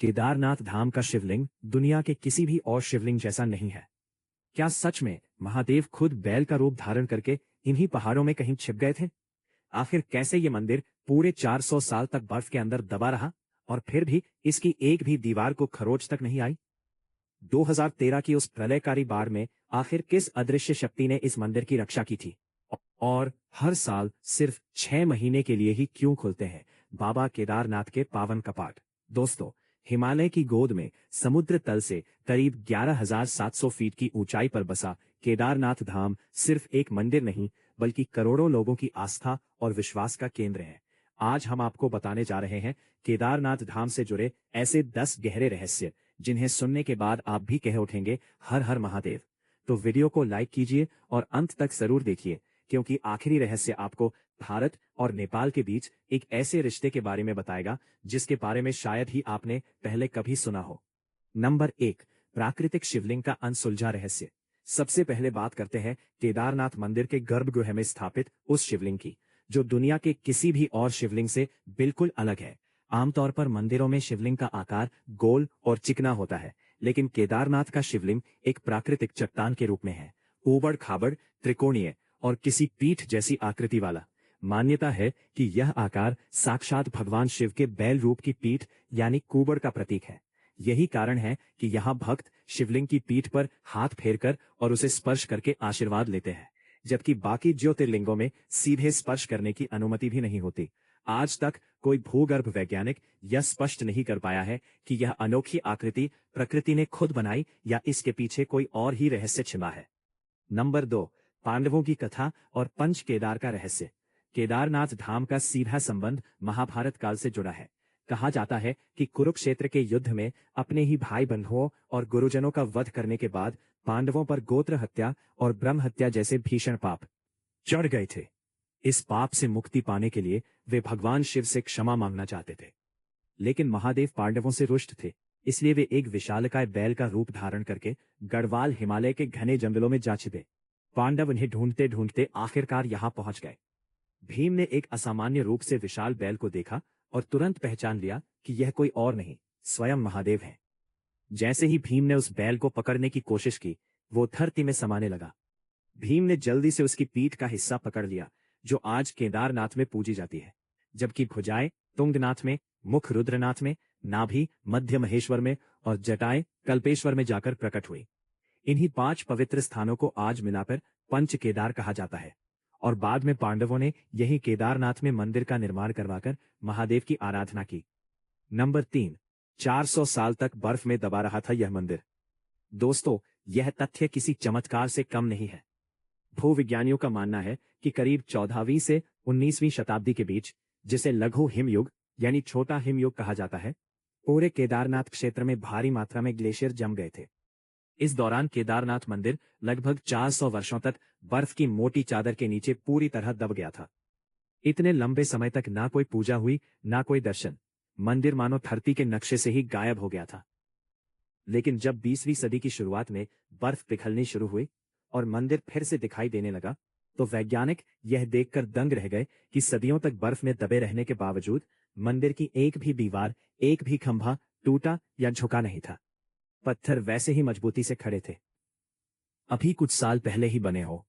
केदारनाथ धाम का शिवलिंग दुनिया के किसी भी और शिवलिंग जैसा नहीं है। क्या सच में महादेव खुद बैल का रूप धारण करके इन्हीं पहाड़ों में कहीं छिप गए थे? आखिर कैसे ये मंदिर पूरे 400 साल तक बर्फ के अंदर दबा रहा और फिर भी इसकी एक भी दीवार को खरोच तक नहीं आई? 2013 की उस प्रलयकारी बाढ़ में आखिर किस अदृश्य शक्ति ने इस मंदिर की रक्षा की थी? और हर साल सिर्फ 6 महीने के लिए ही क्यों खुलते हैं बाबा केदारनाथ के पावन कपाट? दोस्तों, हिमालय की गोद में समुद्र तल से करीब 11,700 फीट की ऊंचाई पर बसा केदारनाथ धाम सिर्फ एक मंदिर नहीं, बल्कि करोड़ों लोगों की आस्था और विश्वास का केंद्र है। आज हम आपको बताने जा रहे हैं केदारनाथ धाम से जुड़े ऐसे 10 गहरे रहस्य, जिन्हें सुनने के बाद आप भी कह उठेंगे, हर हर महादेव। तो वीडियो को लाइक कीजिए और अंत तक जरूर देखिए, क्योंकि आखिरी रहस्य आपको भारत और नेपाल के बीच एक ऐसे रिश्ते के बारे में बताएगा जिसके बारे में शायद ही आपने पहले कभी सुना हो। नंबर 1, प्राकृतिक शिवलिंग का अनसुलझा रहस्य। सबसे पहले बात करते हैं केदारनाथ मंदिर के गर्भगृह में स्थापित उस शिवलिंग की, जो दुनिया के किसी भी और शिवलिंग से बिल्कुल अलग है। आमतौर पर मंदिरों में शिवलिंग का आकार गोल और चिकना होता है, लेकिन केदारनाथ का शिवलिंग एक प्राकृतिक चट्टान के रूप में है, ऊबड़ खाबड़, त्रिकोणीय और किसी पीठ जैसी आकृति वाला। मान्यता है कि यह आकार साक्षात भगवान शिव के बैल रूप की पीठ यानी कुबड़ का प्रतीक है। यही कारण है कि यहाँ भक्त शिवलिंग की पीठ पर हाथ फेरकर और उसे स्पर्श करके आशीर्वाद लेते हैं, जबकि बाकी ज्योतिर्लिंगों में सीधे स्पर्श करने की अनुमति भी नहीं होती। आज तक कोई भूगर्भ वैज्ञानिक यह स्पष्ट नहीं कर पाया है कि यह अनोखी आकृति प्रकृति ने खुद बनाई या इसके पीछे कोई और ही रहस्य छिपा है। नंबर 2, पांडवों की कथा और पंच केदार का रहस्य। केदारनाथ धाम का सीधा संबंध महाभारत काल से जुड़ा है। कहा जाता है कि कुरुक्षेत्र के युद्ध में अपने ही भाई बंधुओं और गुरुजनों का वध करने के बाद पांडवों पर गोत्र हत्या और ब्रह्म हत्या जैसे भीषण पाप चढ़ गए थे। इस पाप से मुक्ति पाने के लिए वे भगवान शिव से क्षमा मांगना चाहते थे, लेकिन महादेव पांडवों से रुष्ट थे। इसलिए वे एक विशालकाय बैल का रूप धारण करके गढ़वाल हिमालय के घने जंगलों में जा छिपे। पांडव उन्हें ढूंढते ढूंढते आखिरकार यहाँ पहुंच गए। भीम ने एक असामान्य रूप से विशाल बैल को देखा और तुरंत पहचान लिया कि यह कोई और नहीं, स्वयं महादेव है। जैसे ही भीम ने उस बैल को पकड़ने की कोशिश की, वो धरती में समाने लगा। भीम ने जल्दी से उसकी पीठ का हिस्सा पकड़ लिया, जो आज केदारनाथ में पूजी जाती है, जबकि भुजाएं तुंगनाथ में, मुख रुद्रनाथ में, नाभि मध्य महेश्वर में और जटाएं कल्पेश्वर में जाकर प्रकट हुई। इन्हीं 5 पवित्र स्थानों को आज मिलाकर पंच केदार कहा जाता है, और बाद में पांडवों ने यही केदारनाथ में मंदिर का निर्माण करवाकर महादेव की आराधना की। नंबर 3, 400 साल तक बर्फ में दबा रहा था यह मंदिर। दोस्तों, यह तथ्य किसी चमत्कार से कम नहीं है। भूविज्ञानियों का मानना है कि करीब 14वीं से 19वीं शताब्दी के बीच, जिसे लघु हिमयुग यानी छोटा हिमयुग कहा जाता है, पूरे केदारनाथ क्षेत्र में भारी मात्रा में ग्लेशियर जम गए थे। इस दौरान केदारनाथ मंदिर लगभग 400 वर्षों तक बर्फ की मोटी चादर के नीचे पूरी तरह दब गया था। इतने लंबे समय तक ना कोई पूजा हुई, ना कोई दर्शन। मंदिर मानो धरती के नक्शे से ही गायब हो गया था। लेकिन जब 20वीं सदी की शुरुआत में बर्फ पिघलनी शुरू हुई और मंदिर फिर से दिखाई देने लगा, तो वैज्ञानिक यह देखकर दंग रह गए कि सदियों तक बर्फ में दबे रहने के बावजूद मंदिर की एक भी दीवार, एक भी खंभा टूटा या झुका नहीं था। पत्थर वैसे ही मजबूती से खड़े थे, अभी कुछ साल पहले ही बने हो।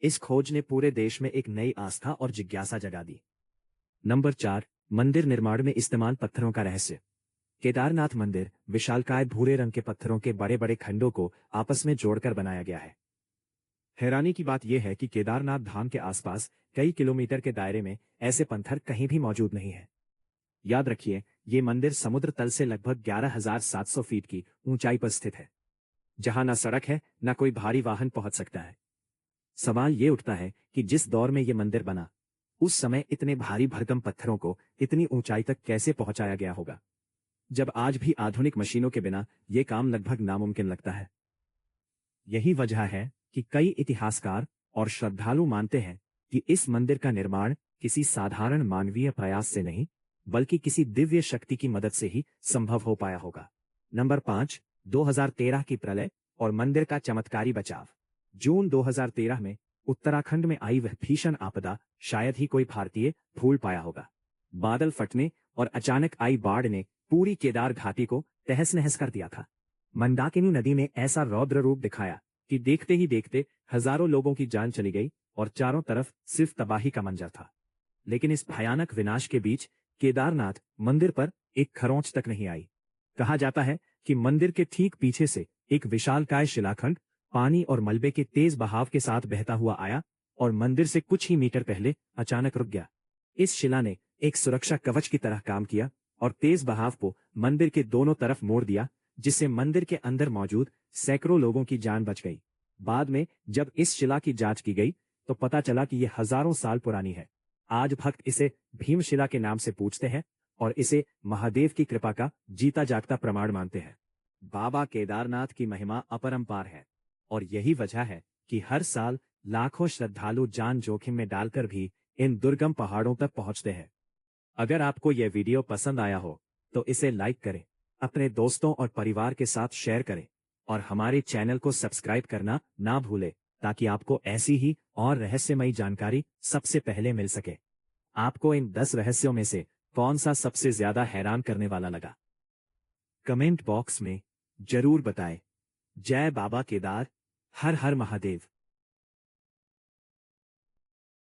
इस खोज ने पूरे देश में एक नई आस्था और जिज्ञासा जगा दी। नंबर 4, मंदिर निर्माण में इस्तेमाल पत्थरों का रहस्य। केदारनाथ मंदिर विशालकाय भूरे रंग के पत्थरों के बड़े बड़े खंडों को आपस में जोड़कर बनाया गया है। हैरानी की बात यह है कि केदारनाथ धाम के आसपास कई किलोमीटर के दायरे में ऐसे पत्थर कहीं भी मौजूद नहीं है। याद रखिए, ये मंदिर समुद्र तल से लगभग 11,700 फीट की ऊंचाई पर स्थित है, जहां ना सड़क है, ना कोई भारी वाहन पहुंच सकता है। सवाल ये उठता है कि जिस दौर में ये मंदिर बना, उस समय इतने भारी भरकम पत्थरों को इतनी ऊंचाई तक कैसे पहुंचाया गया होगा, जब आज भी आधुनिक मशीनों के बिना ये काम लगभग नामुमकिन लगता है। यही वजह है कि कई इतिहासकार और श्रद्धालु मानते हैं कि इस मंदिर का निर्माण किसी साधारण मानवीय प्रयास से नहीं, बल्कि किसी दिव्य शक्ति की मदद से ही संभव हो पाया होगा। नंबर 5, 2013 की प्रलय और मंदिर का चमत्कारी बचाव। जून 2013 में उत्तराखंड में आई वह भीषण आपदा शायद ही कोई भारतीय भूल पाया होगा। बादल फटने और अचानक आई बाढ़ ने पूरी केदार घाटी को तहस नहस कर दिया था। मंदाकिनी नदी ने ऐसा रौद्र रूप दिखाया कि देखते ही देखते हजारों लोगों की जान चली गई और चारों तरफ सिर्फ तबाही का मंजर था। लेकिन इस भयानक विनाश के बीच केदारनाथ मंदिर पर एक खरोंच तक नहीं आई। कहा जाता है कि मंदिर के ठीक पीछे से एक विशालकाय शिलाखंड पानी और मलबे के तेज बहाव के साथ बहता हुआ आया और मंदिर से कुछ ही मीटर पहले अचानक रुक गया। इस शिला ने एक सुरक्षा कवच की तरह काम किया और तेज बहाव को मंदिर के दोनों तरफ मोड़ दिया, जिससे मंदिर के अंदर मौजूद सैकड़ों लोगों की जान बच गई। बाद में जब इस शिला की जांच की गई तो पता चला कि यह हजारों साल पुरानी है। आज भक्त इसे भीमशिला के नाम से पूजते हैं और इसे महादेव की कृपा का जीता जागता प्रमाण मानते हैं। बाबा केदारनाथ की महिमा अपरंपार है और यही वजह है कि हर साल लाखों श्रद्धालु जान जोखिम में डालकर भी इन दुर्गम पहाड़ों तक पहुंचते हैं। अगर आपको यह वीडियो पसंद आया हो तो इसे लाइक करें, अपने दोस्तों और परिवार के साथ शेयर करें और हमारे चैनल को सब्सक्राइब करना ना भूलें ताकि आपको ऐसी ही और रहस्यमयी जानकारी सबसे पहले मिल सके। आपको इन 10 रहस्यों में से कौन सा सबसे ज्यादा हैरान करने वाला लगा? कमेंट बॉक्स में जरूर बताएं। जय बाबा केदार, हर हर महादेव।